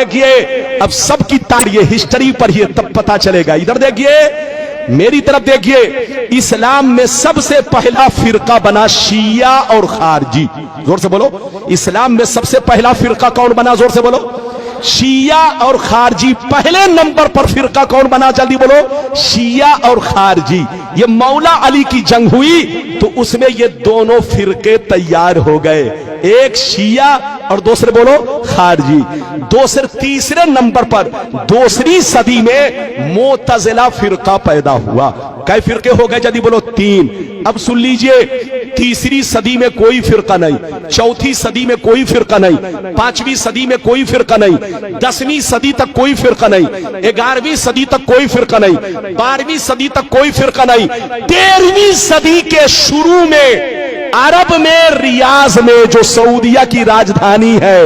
देखिए, अब सबकी तारीफ हिस्ट्री पढ़िए तब पता चलेगा। इधर देखिए, मेरी तरफ देखिए, इस्लाम में सबसे पहला फिरका बना शिया और खारजी। जोर से बोलो, इस्लाम में सबसे पहला फिरका कौन बना? जोर से बोलो, शिया और खारजी। पहले नंबर पर फिरका कौन बना? जल्दी बोलो, शिया और खारजी। ये मौला अली की जंग हुई तो उसमें ये दोनों फिरके तैयार हो गए, एक शिया और दूसरे बोलो खारजी। तीसरे नंबर पर दूसरी सदी में मोतजिला फिरका पैदा हुआ। कई फिरके हो गए? जल्दी बोलो, 3। अब सुन लीजिए, तीसरी सदी में कोई फिरका नहीं, चौथी सदी में कोई फिरका नहीं, 5वीं सदी में कोई फिरका नहीं, 10वीं सदी तक कोई फिरका नहीं, 11वीं सदी तक कोई फिरका नहीं, 12वीं सदी तक कोई फिरका नहीं, 13वीं सदी के शुरू में अरब में रियाज में जो सऊदिया की राजधानी है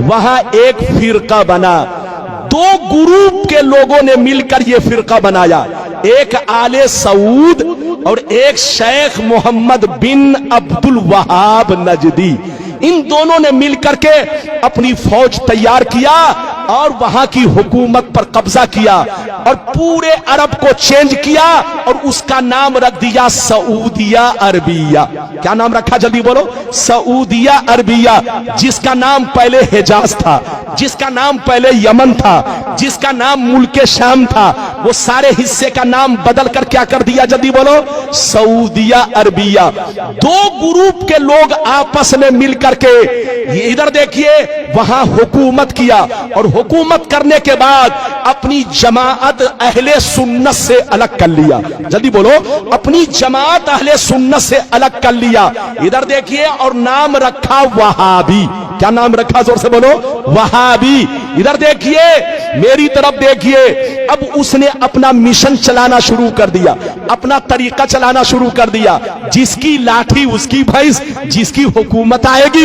वहां एक फिरका बना। 2 ग्रुप के लोगों ने मिलकर यह फिरका बनाया, एक आले सऊद और एक शेख मोहम्मद बिन अब्दुल वहाब नजदी। इन दोनों ने मिलकर के अपनी फौज तैयार किया और वहां की हुकूमत पर कब्जा किया और पूरे अरब को चेंज किया और उसका नाम रख दिया सऊदिया अरबिया। क्या नाम रखा? जल्दी बोलो, सऊदिया अरबिया। जिसका नाम पहले हिजाज था, जिसका नाम पहले यमन था, जिसका नाम मुल्के शाम था, वो सारे हिस्से का नाम बदल कर क्या कर दिया? जल्दी बोलो, सऊदिया अरबिया। 2 ग्रुप के लोग आपस में मिलकर के इधर देखिए वहां हुकूमत किया और हुकूमत करने के बाद अपनी जमात अहले सुन्नत से अलग कर लिया। जल्दी बोलो, अपनी जमात अहले सुन्नत से अलग कर लिया। इधर देखिए, और नाम रखा वहाबी। क्या नाम रखा? जोर से बोलो, वहाबी। इधर देखिए, मेरी तरफ देखिए, अब उसने अपना मिशन चलाना शुरू कर दिया, अपना तरीका चलाना शुरू कर दिया। जिसकी लाठी उसकी भैंस, जिसकी हुकूमत आएगी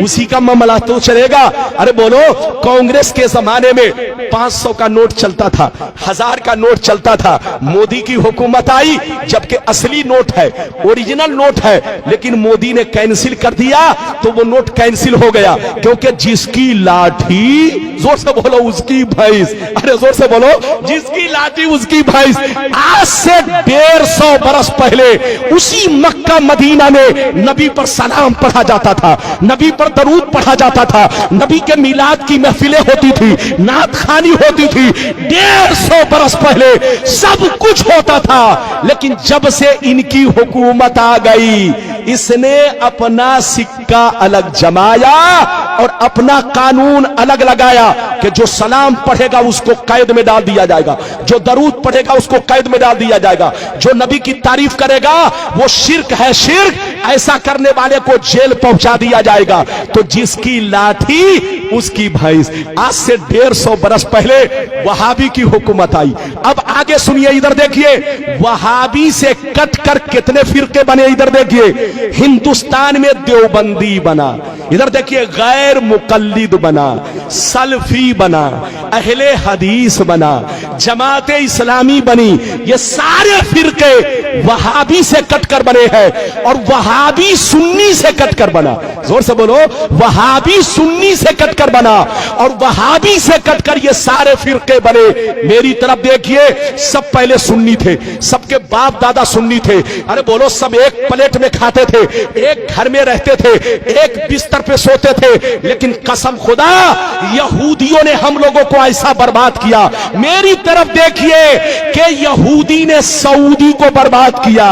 उसी का मामला तो चलेगा। अरे बोलो, कांग्रेस के जमाने में 500 का नोट चलता था, 1000 का नोट चलता था। मोदी की हुकूमत आई, जबकि असली नोट है, ओरिजिनल नोट है, लेकिन मोदी ने कैंसिल कर दिया तो वो नोट कैंसिल हो गया, क्योंकि जिसकी लाठी, जोर से बोलो, उसकी भैंस। अरे जोर से बोलो, जिसकी लाठी उसकी भैंस। आज से 150 बरस पहले उसी मक्का मदीना में नबी पर सलाम पढ़ा जाता था, नबी पर दरूद पढ़ा जाता था, नबी के मिलाद की महफिलें होती थी, नात खानी होती थी। 150 बरस पहले सब कुछ होता था, लेकिन जब से इनकी हुकूमत आ गई, इसने अपना सिक्का अलग जमाया और अपना कानून अलग लगाया कि जो सलाम पढ़ेगा उसको कैद में डाल दिया जाएगा, जो दरूद पढ़ेगा उसको कैद में डाल दिया जाएगा, जो नबी की तारीफ करेगा वो शिर्क है, शिर्क, ऐसा करने वाले को जेल पहुंचा दिया जाएगा। तो जिसकी लाठी उसकी भैंस। आज से 150 बरस पहले वहाबी की हुकूमत आई। अब आगे सुनिए, इधर देखिए, वहाबी से कट कर कितने फिरके बने। इधर देखिए, हिंदुस्तान में देवबंदी बना, इधर देखिए गैर मुकल्लिद बना, सलफी बना, अहले हदीस बना, जमाते इस्लामी बनी। ये सारे फिरके वहाबी से कटकर बने हैं और वहाबी सुन्नी से कटकर बना। जोर से बोलो, वहाबी सुन्नी से कटकर बना और वहाबी से कटकर ये सारे फिरके बने। मेरी तरफ देखिए, सब पहले सुन्नी थे, सबके बाप दादा सुन्नी थे। अरे बोलो, सब एक प्लेट में खाते थे, एक घर में रहते थे, एक बिस्तर पे सोते थे, लेकिन कसम खुदा यहूदियों ने हम लोगों को ऐसा बर्बाद किया। मेरी तरफ देखिए कि यहूदी ने सऊदी को बर्बाद किया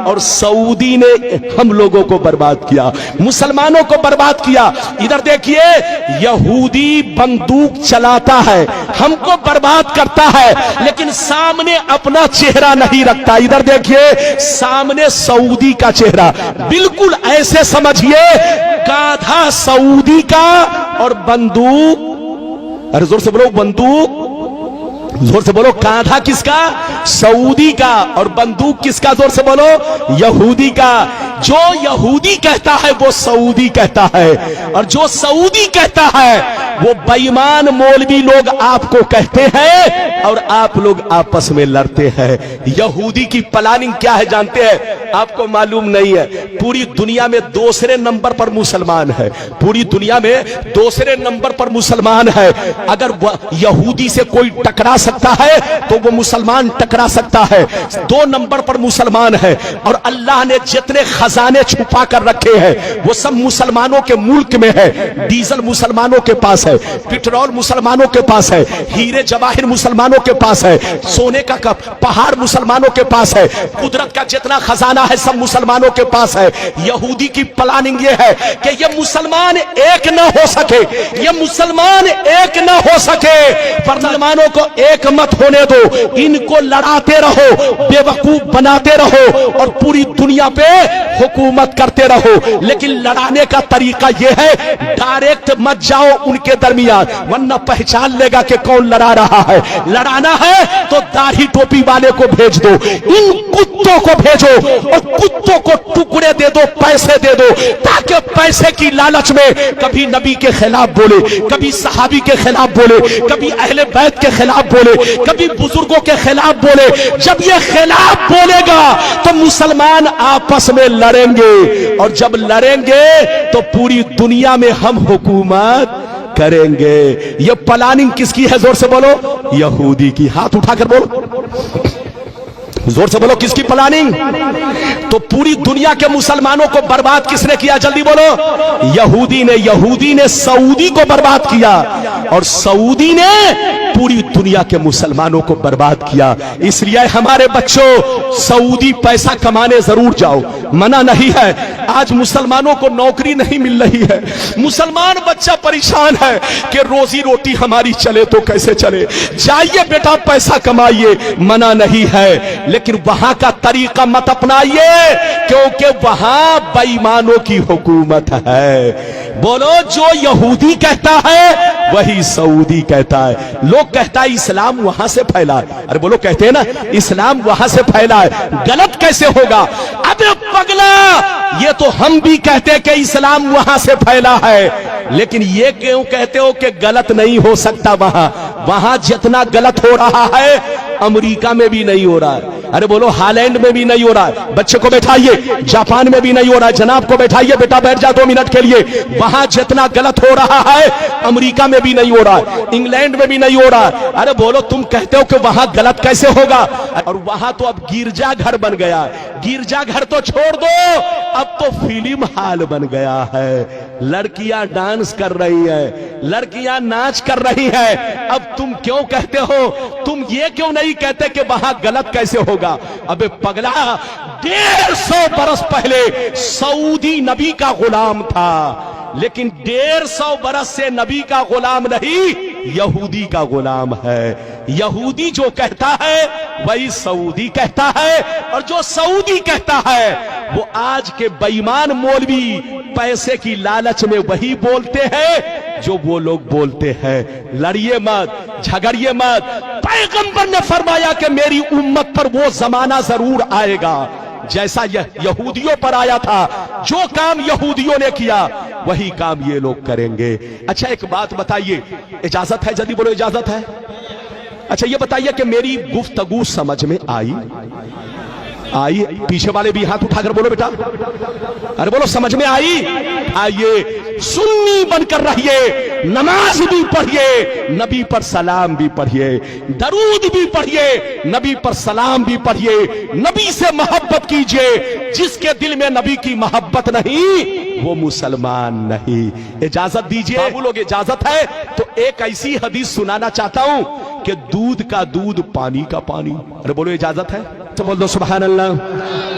और सऊदी ने हम लोगों को बर्बाद किया, मुसलमानों को बर्बाद किया। इधर देखिए, यहूदी बंदूक चलाता है, हमको बर्बाद करता है, लेकिन सामने अपना चेहरा नहीं रखता। इधर देखिए, सामने सऊदी का चेहरा, बिल्कुल ऐसे समझिए गाधा सऊदी का और बंदूक, अरे जोर से बोलो, बंदूक, जोर से बोलो, कांधा किसका? सऊदी का, और बंदूक किसका? जोर से बोलो, यहूदी का। जो यहूदी कहता है वो सऊदी कहता है, और जो सऊदी कहता है وہ बेईमान मौलवी लोग आपको कहते हैं और आप लोग आपस में लड़ते हैं। यहूदी की प्लानिंग क्या है जानते हैं? आपको मालूम नहीं है। पूरी दुनिया में दूसरे नंबर पर मुसलमान है, पूरी दुनिया में दूसरे नंबर पर मुसलमान है। अगर यहूदी से कोई टकरा सकता है तो वो मुसलमान टकरा सकता है। 2 नंबर पर मुसलमान है। और अल्लाह ने जितने खजाने छुपा कर रखे हैं वो सब मुसलमानों के मुल्क में है। डीजल मुसलमानों के पास है, पेट्रोल मुसलमानों के पास है, हीरे जवाहिर मुसलमानों के पास है, सोने का पहाड़ मुसलमानों के पास है, कुदरत का जितना खजाना है सब मुसलमानों के पास है। यहूदी की प्लानिंग ये है कि ये मुसलमान एक न हो सके, ये मुसलमान एक न हो सके। मुसलमानों को एक मत होने दो, इनको लड़ाते रहो, बेवकूफ बनाते रहो और पूरी दुनिया पे हुकूमत करते रहो। लेकिन लड़ाने का तरीका यह है, डायरेक्ट मत जाओ उनके दरमियान, वरना पहचान लेगा कि कौन लड़ा रहा है। लड़ाना है तो दाढ़ी टोपी वाले को भेज दो, इन कुत्तों को भेजो और कुत्तों को टुकड़े दे दो, पैसे दे दो, ताकि पैसे की लालच में कभी नबी के खिलाफ बोले, कभी सहाबी के खिलाफ बोले, कभी अहले बैत के खिलाफ बोले, कभी बुजुर्गों के खिलाफ बोले। जब ये खिलाफ बोलेगा तो मुसलमान आपस में लड़ेंगे और जब लड़ेंगे तो पूरी दुनिया में हम हुकूमत करेंगे। ये प्लानिंग किसकी है? जोर से बोलो, यहूदी की। हाथ उठाकर बोलो, जोर से बोलो, किसकी प्लानिंग? तो पूरी दुनिया के मुसलमानों को बर्बाद किसने किया? जल्दी बोलो, यहूदी ने। यहूदी ने सऊदी को बर्बाद किया और सऊदी ने पूरी दुनिया के मुसलमानों को बर्बाद किया। इसलिए हमारे बच्चों, सऊदी पैसा कमाने जरूर जाओ, मना नहीं है। आज मुसलमानों को नौकरी नहीं मिल रही है, मुसलमान बच्चा परेशान है कि रोजी रोटी हमारी चले तो कैसे चले। जाइए बेटा, पैसा कमाइए, मना नहीं है, लेकिन वहां का तरीका मत अपनाइए क्योंकि वहां बेईमानों की हुकूमत है। बोलो, जो यहूदी कहता है वही सऊदी कहता है। लोग कहता है इस्लाम वहां से फैला है। अरे बोलो, कहते हैं ना इस्लाम वहां से फैला है, गलत कैसे होगा? अबे पगला, ये तो हम भी कहते हैं कि इस्लाम वहां से फैला है, लेकिन ये क्यों कहते हो कि गलत नहीं हो सकता? वहां जितना गलत हो रहा है अमेरिका में भी नहीं हो रहा है। अरे बोलो, हालैंड में भी नहीं हो रहा है। बच्चे को बैठाइए, जापान में भी नहीं हो रहा है। जनाब को बैठाइए, बेटा बैठ जा 2 मिनट के लिए। वहां जितना गलत हो रहा है अमेरिका में भी नहीं हो रहा है, इंग्लैंड में भी नहीं हो रहा है। अरे बोलो, तुम कहते हो कि वहां गलत कैसे होगा? और वहां तो अब गिरजा घर बन गया। गिरजा घर तो छोड़ दो, अब तो फिल्म हाल बन गया है। लड़कियां डांस कर रही है, लड़कियां नाच कर रही है। अब तुम क्यों कहते हो? तुम ये क्यों नहीं कहते कि वहां गलत कैसे होगा? अबे पगला, 150 बरस पहले सऊदी नबी का गुलाम था, लेकिन 150 बरस से नबी का गुलाम नहीं, यहूदी का गुलाम है। यहूदी जो कहता है वही सऊदी कहता है, और जो सऊदी कहता है वो आज के बेईमान मौलवी पैसे की लालच में वही बोलते हैं जो वो लोग बोलते हैं। लड़िए मत, झगड़िए मत। पैगंबर ने फरमाया कि मेरी उम्मत पर वो जमाना जरूर आएगा जैसा यहूदियों पर आया था। जो काम यहूदियों ने किया वही काम ये लोग करेंगे। अच्छा, एक बात बताइए, इजाजत है? जल्दी बोलो, इजाजत है? अच्छा, ये बताइए कि मेरी गुफ्तगू समझ में आई? पीछे वाले भी हाथ उठाकर बोलो बेटा। अरे बोलो, समझ में आई? आइए, सुन्नी बनकर रहिए, नमाज भी पढ़िए, नबी पर सलाम भी पढ़िए, दरूद भी पढ़िए, नबी पर सलाम भी पढ़िए, नबी से मोहब्बत कीजिए। जिसके दिल में नबी की मोहब्बत नहीं वो मुसलमान नहीं। इजाजत दीजिए लोग, इजाजत है तो एक ऐसी हदीस सुनाना चाहता हूं कि दूध का दूध, पानी का पानी। अरे बोलो, इजाजत है तो बोल दो सुभान अल्लाह,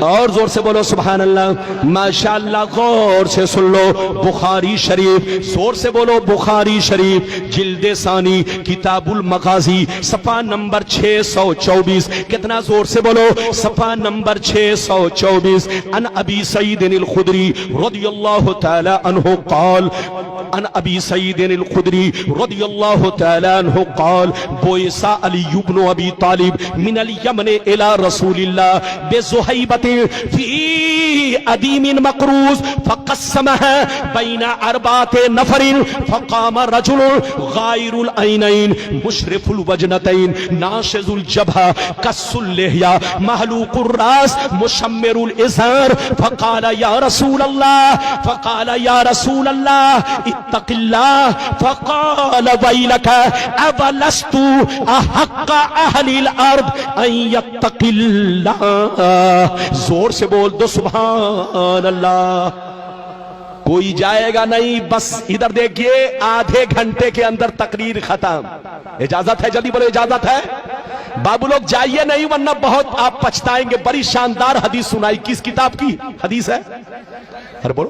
और जोर से बोलो सुभान अल्लाह, माशाअल्लाह। गौर से सुन लो, बुखारी शरीफ, जोर से बोलो बुखारी शरीफ, जिल्दे सानी, किताबुल मगाजी, सफा नंबर 624। कितना? जोर से बोलो, सफा नंबर 624। अन अबी सईद अल खुदरी रदियल्लाहु तआला अन्हु क़ाल, अन अबी सईद अल खुदरी रदियल्लाहु तआला अन्हु क़ाल, बोयसा अली इब्न अबी तालिब मिन अल यमन इला रसूलिल्लाह बेज़ुहैबत फी अदीम मकरूज फक़स्समहा बैन अरबात नफरिन फक़ाम रजुल गायरुल ऐनैन मुशरिफुल वजनतैन नाशिजुल जबहा कस्सुल लिहया महलूकुर रास मुशम्मिरुल इज़ार फक़ाल या रसूल अल्लाह इत्तक़िल्लाह फक़ाल वैलक अवलस्तु अहक्का अहलिल अर्द अन यत्तक़िल्लाह। जोर से बोल दो सुभान अल्लाह। कोई जाएगा नहीं, बस इधर देखिए, आधे घंटे के अंदर तकरीर खत्म। इजाजत है? जल्दी बोलो इजाजत है? बाबू लोग जाइए नहीं, वरना बहुत आप पछताएंगे। बड़ी शानदार हदीस सुनाई। किस किताब की हदीस है? अरे बोलो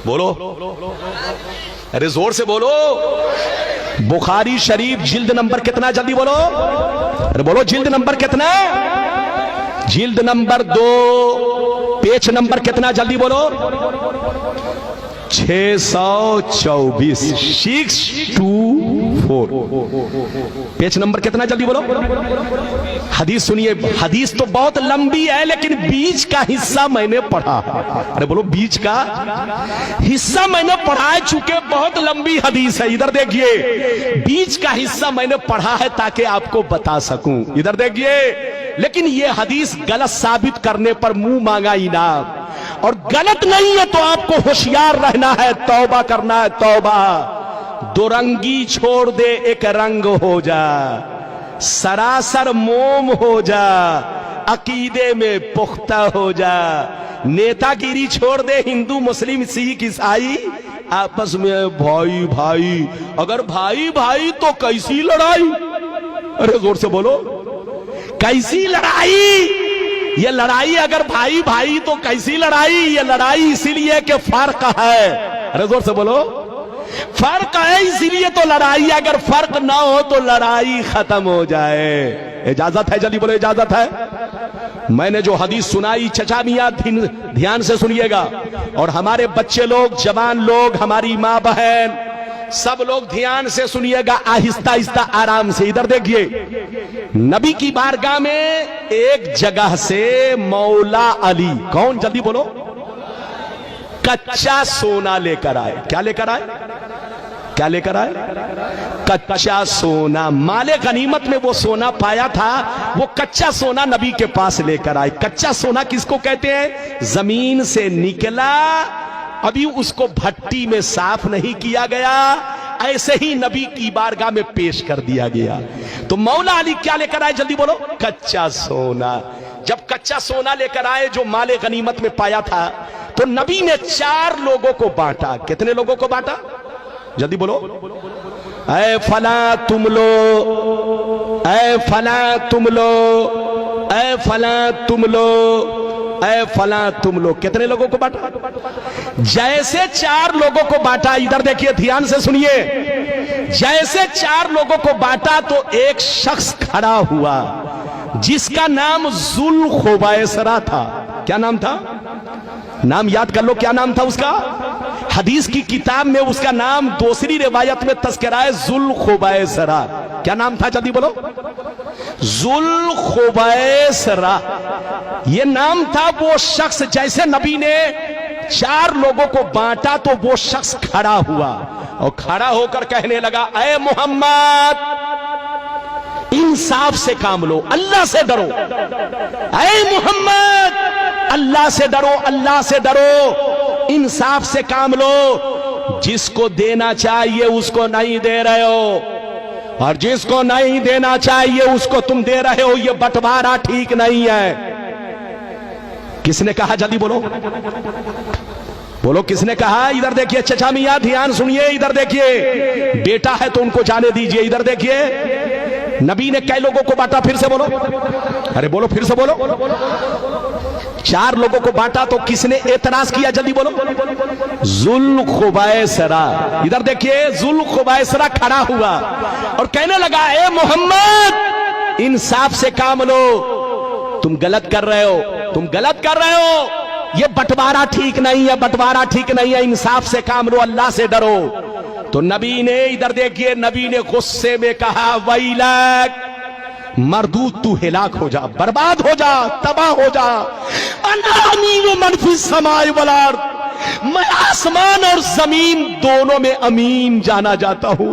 बोलो, अरे जोर से बोलो। बुखारी शरीफ जिल्द नंबर कितना? जल्दी बोलो। अरे बोलो, जिल्द नंबर कितना? जिल्द नंबर 2, पेज नंबर कितना? जल्दी बोलो। 624, 624, पेज नंबर कितना? जल्दी बोलो। हदीस सुनिए। हदीस तो बहुत लंबी है, लेकिन बीच का हिस्सा मैंने पढ़ा। अरे बोलो, बीच का हिस्सा मैंने पढ़ा है, चूंकि बहुत लंबी हदीस है। इधर देखिए, बीच का हिस्सा मैंने पढ़ा है ताकि आपको बता सकूं। इधर देखिए, लेकिन यह हदीस गलत साबित करने पर मुंह मांगा इनाम, और गलत नहीं है तो आपको होशियार रहना है, तौबा करना है, तौबा। दो रंगी छोड़ दे, एक रंग हो जा, सरासर मोम हो जा, अकीदे में पुख्ता हो जा। नेतागिरी छोड़ दे, हिंदू मुस्लिम सिख ईसाई आपस में भाई भाई। अगर भाई भाई तो कैसी लड़ाई? अरे जोर से बोलो, कैसी लड़ाई? ये लड़ाई अगर भाई भाई तो कैसी लड़ाई? ये लड़ाई इसीलिए कि फर्क है। अरे जोर से बोलो, फर्क है इसीलिए तो लड़ाई। अगर फर्क ना हो तो लड़ाई खत्म हो जाए। इजाजत है? जल्दी बोलो इजाजत है? मैंने जो हदीस सुनाई, चचा मियां ध्यान से सुनिएगा, और हमारे बच्चे लोग, जवान लोग, हमारी माँ बहन, सब लोग ध्यान से सुनिएगा, आहिस्ता आहिस्ता आराम से। इधर देखिए, नबी की बारगाह में एक जगह से मौला अली, कौन? जल्दी बोलो, कच्चा सोना लेकर आए। क्या लेकर आए? क्या लेकर आए? कच्चा सोना। माले गनीमत में वो सोना पाया था, वो कच्चा सोना नबी के पास लेकर आए। कच्चा सोना किसको कहते हैं? जमीन से निकला, अभी उसको भट्टी में साफ नहीं किया गया, ऐसे ही नबी की बारगाह में पेश कर दिया गया। तो मौला अली क्या लेकर आए? जल्दी बोलो, कच्चा सोना। जब कच्चा सोना लेकर आए जो माले गनीमत में पाया था, तो नबी ने 4 लोगों को बांटा। कितने लोगों को बांटा? जल्दी बोलो। ऐ फला तुम लो, ऐ फला तुम लो, ऐ फला तुम लो, ऐ फला तुम लोग। कितने लोगों को बांटा? जैसे 4 लोगों को बांटा, इधर देखिए, ध्यान से सुनिए, जैसे 4 लोगों को बांटा तो एक शख्स खड़ा हुआ जिसका नाम जुल खुबैसरा था। क्या नाम था? नाम याद कर लो, क्या नाम था उसका? हदीस की किताब में उसका नाम दूसरी रिवायत में तस्करा है, जुल खुबैसरा। क्या नाम था? जल्दी बोलो। जुल खुबैसरा ये नाम था। वो शख्स, जैसे नबी ने 4 लोगों को बांटा तो वो शख्स खड़ा हुआ और खड़ा होकर कहने लगा, ऐ मोहम्मद, इंसाफ से काम लो, अल्लाह से डरो। ऐ मोहम्मद, अल्लाह से डरो, अल्लाह से डरो, इंसाफ से काम लो। जिसको देना चाहिए उसको नहीं दे रहे हो, और जिसको नहीं देना चाहिए उसको तुम दे रहे हो। ये बंटवारा ठीक नहीं है। किसने कहा? जल्दी बोलो बोलो, किसने कहा? इधर देखिए चचा मियां, ध्यान सुनिए। इधर देखिए, बेटा है तो उनको जाने दीजिए। इधर देखिए, नबी ने कई लोगों को बांटा? फिर से बोलो, अरे बोलो, फिर से बोलो। 4 लोगों को बांटा तो किसने एतराज किया? जल्दी बोलो। जुल खुबैसरा। इधर देखिए, जुल खुबैसरा खड़ा हुआ और कहने लगा, ए मोहम्मद, इंसाफ से काम लो, तुम गलत कर रहे हो, तुम गलत कर रहे हो। ये बंटवारा ठीक नहीं है, बंटवारा ठीक नहीं है, इंसाफ से काम लो, अल्लाह से डरो। तो नबी ने, इधर देखिए, नबी ने गुस्से में कहा, वैलक, मरदूद तू हिलाक हो जा, बर्बाद हो जा, तबाह हो जा। अना अमीनु मन फिस समाए वल अर्द, मैं आसमान और जमीन दोनों में अमीन जाना जाता हूं।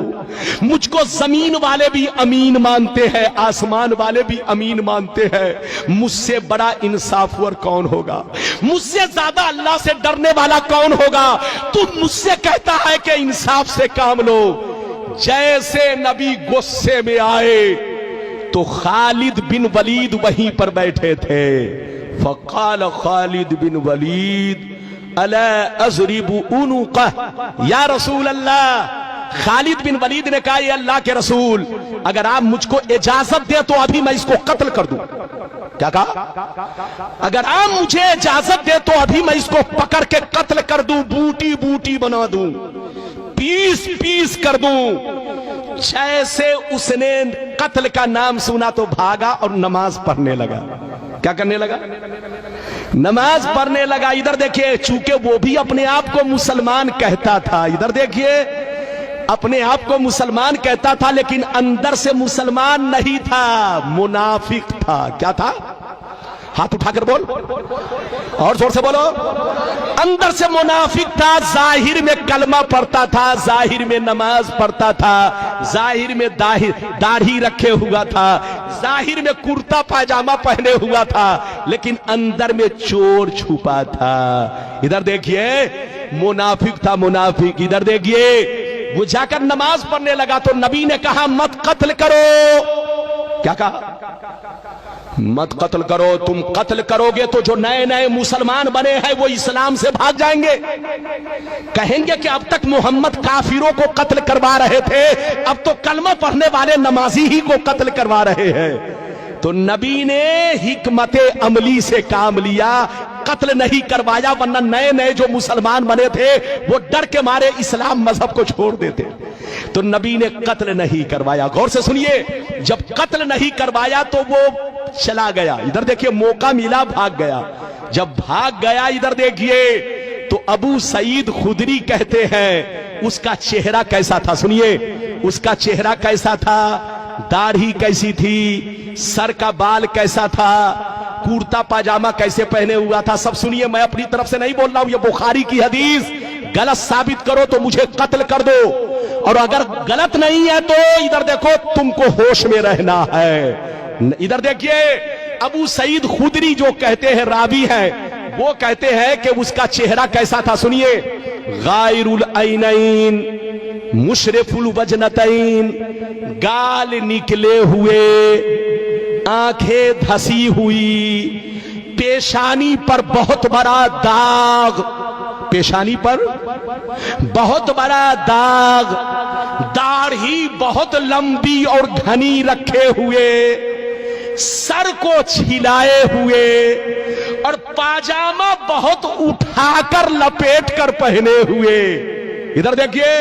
मुझको जमीन वाले भी अमीन मानते हैं, आसमान वाले भी अमीन मानते हैं। मुझसे बड़ा इंसाफवर कौन होगा? मुझसे ज्यादा अल्लाह से डरने वाला कौन होगा? तू मुझसे कहता है कि इंसाफ से काम लो। जैसे नबी गुस्से में आए तो खालिद बिन वलीद वहीं पर बैठे थे। फकाल खालिद बिन वलीद अला अज़रिबु उनुक़ह या रसूल अल्लाह। खालिद बिन वलीद ने कहा, ये अल्लाह के रसूल, अगर आप मुझको इजाजत दे तो अभी मैं इसको कत्ल कर दूं। क्या कहा? अगर आप मुझे इजाजत दे तो अभी मैं इसको पकड़ के कत्ल कर दूं, बूटी बूटी बना दूं, पीस पीस कर दूं। जैसे उसने कत्ल का नाम सुना तो भागा और नमाज पढ़ने लगा। क्या करने लगा? नमाज पढ़ने लगा। इधर देखिए, चूंकि वो भी अपने आप को मुसलमान कहता था, इधर देखिए, अपने आप को मुसलमान कहता था लेकिन अंदर से मुसलमान नहीं था, मुनाफिक था। क्या था? हाथ उठाकर बोल, और जोर से बोलो। अंदर से मुनाफिक था, जाहिर में कलमा पढ़ता था, जाहिर में नमाज पढ़ता था, जाहिर में दाढ़ी रखे हुआ था, जाहिर में कुर्ता पायजामा पहने हुआ था, लेकिन अंदर में चोर छुपा था। इधर देखिए, मुनाफिक था, मुनाफिक। इधर देखिए, वो जाकर नमाज पढ़ने लगा तो नबी ने कहा, मत कत्ल करो। क्या कहा? मत कत्ल करो। तुम कत्ल करोगे तो जो नए नए मुसलमान बने हैं वो इस्लाम से भाग जाएंगे, कहेंगे कि अब तक मोहम्मद काफिरों को कत्ल करवा रहे थे, अब तो कलमा पढ़ने वाले नमाजी ही को कत्ल करवा रहे हैं। तो नबी ने हिकमते अमली से काम लिया, कत्ल नहीं करवाया, वरना नए नए जो मुसलमान बने थे वो डर के मारे इस्लाम मजहब को छोड़ देते। तो नबी ने कत्ल नहीं करवाया। गौर से सुनिए, जब कत्ल नहीं करवाया तो वो चला गया। इधर देखिए, मौका मिला, भाग गया। जब भाग गया, इधर देखिए, तो अबू सईद खुदरी कहते हैं उसका चेहरा कैसा था। सुनिए, उसका चेहरा कैसा था, दाढ़ी कैसी थी, सर का बाल कैसा था, कुर्ता पाजामा कैसे पहने हुआ था, सब सुनिए। मैं अपनी तरफ से नहीं बोल रहा हूं, ये बुखारी की हदीस। गलत साबित करो तो मुझे कत्ल कर दो, और अगर गलत नहीं है तो इधर देखो, तुमको होश में रहना है। इधर देखिए, अबू सईद खुदरी जो कहते हैं, रावी हैं, वो कहते हैं कि उसका चेहरा कैसा था। सुनिए, गायरुल ऐनैन मुशरिफुल वजनतैन, गाल निकले हुए, आंखें धसी हुई, पेशानी पर बहुत बड़ा दाग, पेशानी पर बहुत बड़ा दाग, दाढ़ी बहुत लंबी और घनी रखे हुए, सर को छिलाए हुए, और पाजामा बहुत उठाकर लपेट कर पहने हुए। इधर देखिए,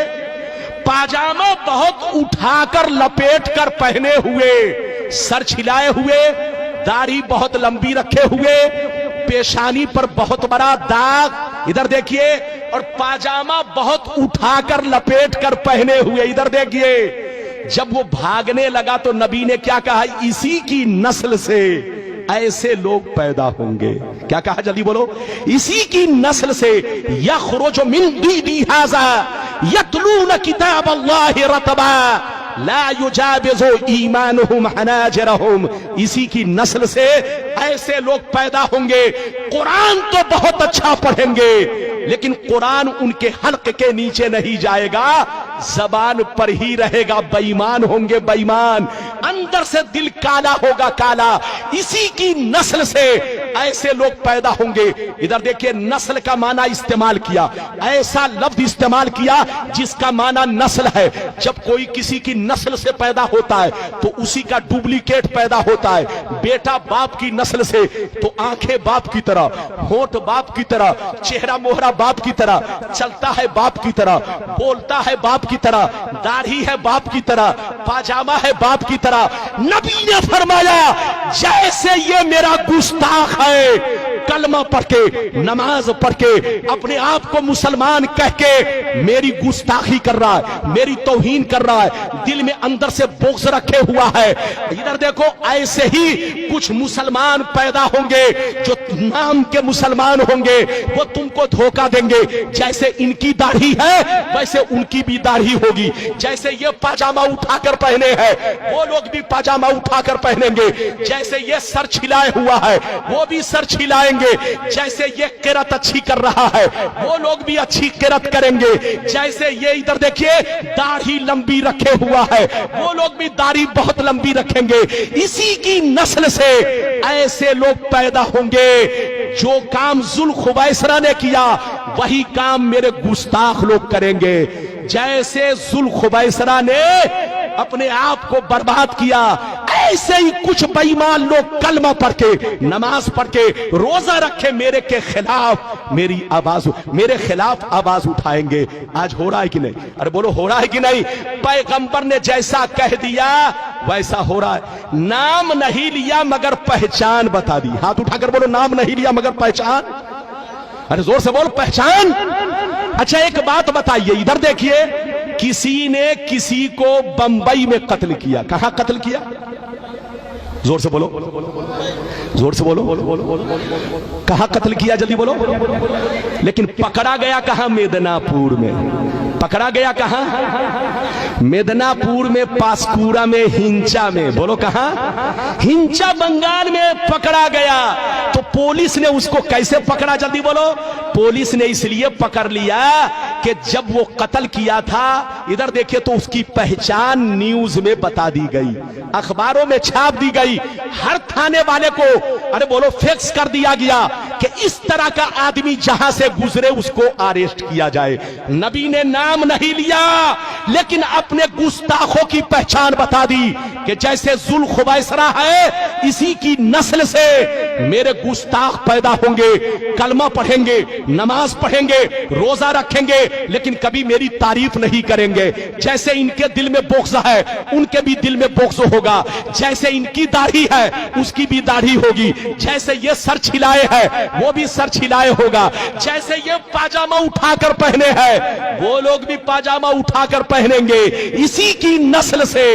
पाजामा बहुत उठाकर लपेट कर पहने हुए, सर छिलाए हुए, दाढ़ी बहुत लंबी रखे हुए, पेशानी पर बहुत बड़ा दाग। इधर देखिए, और पाजामा बहुत उठाकर लपेट कर पहने हुए। इधर देखिए, जब वो भागने लगा तो नबी ने क्या कहा, इसी की नस्ल से ऐसे लोग पैदा होंगे। क्या कहा, जल्दी बोलो। इसी की नस्ल से यखरुजु मिन दीदी हाज़ा यतलून किताब अल्लाह रतबा ला युजाबिज़ु ईमानुहुम हनाजिरहुम। इसी की नस्ल से ऐसे लोग पैदा होंगे, कुरान तो बहुत अच्छा पढ़ेंगे लेकिन कुरान उनके हल्क के नीचे नहीं जाएगा, जबान पर ही रहेगा। बेईमान होंगे, बेईमान, अंदर से दिल काला होगा, काला। इसी की नस्ल से ऐसे लोग पैदा होंगे। इधर देखिए, नस्ल का माना इस्तेमाल किया, ऐसा लफ्ज इस्तेमाल किया जिसका माना नस्ल है। जब कोई किसी की नस्ल से पैदा होता है तो उसी का डुप्लीकेट पैदा होता है। बेटा बाप की नस्ल से तो आंखें बाप की तरह, होंठ बाप की तरह, चेहरा मोहरा बाप की तरह, चलता है बाप की तरह, बोलता है बाप की तरह, दाढ़ी है बाप की तरह, पाजामा है बाप की तरह। नबी ने फरमाया, जैसे ये मेरा गुस्ताख है کلمہ پڑھ کے نماز پڑھ کے اپنے آپ کو مسلمان کہہ کے میری گستاخی کر رہا ہے, میری توہین کر رہا ہے, دل میں اندر سے بغض رکھے ہوا ہے. ادھر دیکھو ایسے ہی کچھ مسلمان پیدا ہوں گے جو نام کے مسلمان ہوں گے, وہ تم کو دھوکہ دیں گے. جیسے ان کی داڑھی ہے ویسے ان کی بھی داڑھی ہوگی, جیسے یہ پاجامہ اٹھا کر پہنے ہیں وہ لوگ بھی پاجامہ اٹھا کر پہنیں گے, جیسے یہ سر چھلائے ہوا ہے وہ بھی سر چھلائیں گے, جیسے یہ قرت اچھی کر رہا ہے وہ لوگ بھی اچھی قرت کریں گے, جیسے یہ ادھر دیکھیے داڑھی لمبی رکھے ہوا ہے وہ لوگ بھی داڑھی بہت لمبی رکھیں گے. اسی کی نسل سے ایسے لوگ پیدا ہوں گے جو کام ذوالخویسرہ نے کیا وہی کام میرے گستاخ لوگ کریں گے. جیسے ذوالخویسرہ نے اپنے آپ کو برباد کیا ایسے ہی کچھ بے ایمان لوگ کلمہ پڑھ کے نماز پڑھ کے روزہ رکھے میرے کے خلاف میرے خلاف آواز اٹھائیں گے. آج ہو رہا ہے کہ نہیں؟ ارے بولو ہو رہا ہے کہ نہیں؟ پیغمبر نے جیسا کہہ دیا ویسا ہو رہا ہے. نام نہیں لیا مگر پہچان بتا دی. ہاتھ اٹھا کر بولو نام نہیں لیا مگر پہچان. ارے زور سے بول پہچان. اچھا ایک بات بتائیے, ادھر دیکھیے, کسی نے کسی کو بمبئی میں قتل کیا. کہاں قتل کیا؟ زور سے بولو, زور سے بولو. کہاں قتل کیا؟ جلدی بولو. لیکن پکڑا گیا کہاں؟ میدناپور میں. پکڑا گیا کہاں؟ میدناپور میں, پاسپورا میں, ہنچا میں. بولو کہاں؟ ہنچا بنگال میں پکڑا گیا. تو پولیس نے اس کو کیسے پکڑا؟ جلدی بولو. پولیس نے اس لیے پکڑ لیا کہ جب وہ قتل کیا تھا, ادھر دیکھیں تو اس کی پہچان نیوز میں بتا دی گئی, اخباروں میں چھاپ دی گئی, ہر تھانے والے کو ارے بولو فیکس کر دیا گیا کہ اس طرح کا آدمی جہاں سے گزرے اس کو اریسٹ کیا جائے. نبی نے نام نہیں لیا لیکن اپنے گستاخوں کی پہچان بتا دی کہ جیسے ذوالخویسرہ ہے اسی کی نسل سے میرے گستاخ پیدا ہوں گے, کلمہ پڑھیں گے, نماز پڑھیں گے, روزہ رکھیں گے, لیکن کبھی میری تعریف نہیں کریں گے. جیسے ان کے دل میں بغض ہے ان کے بھی دل میں بغض ہوگا, جیسے ان کی داڑھی ہے اس کی بھی داڑھی ہوگی, جیسے یہ سر چھلائے ہے وہ بھی سر چھلائے ہوگا, جیسے یہ پاجامہ اٹھا کر پہنے ہیں وہ لوگ بھی پاجامہ اٹھا کر پہنیں گے. اسی کی نسل سے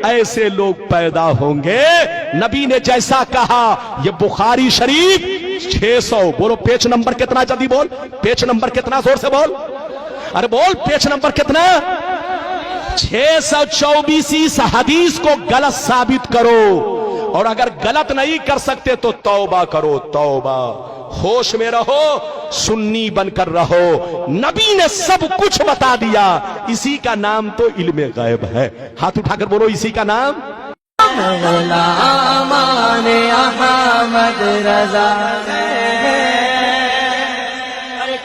ایسے لوگ پیدا ہوں گے. نبی نے جیسا کہا, یہ بخاری شریف 600. بولو پیج نمبر کتنا؟ جلدی بول پیج نمبر کتنا؟ زور سے بول. ارے بول پیج نمبر کتنا؟ 624. اس حدیث کو غلط ثابت کرو, اور اگر غلط نہیں کر سکتے تو توبہ کرو, توبہ. ہوش میں رہو, سنی بن کر رہو. نبی نے سب کچھ بتا دیا, اسی کا نام تو علم غیب ہے. ہاتھ اٹھا کر بولو اسی کا نام. غلامان احمد رضا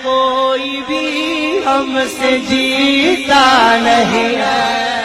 کوئی بھی ہم سے جیتا نہیں ہے.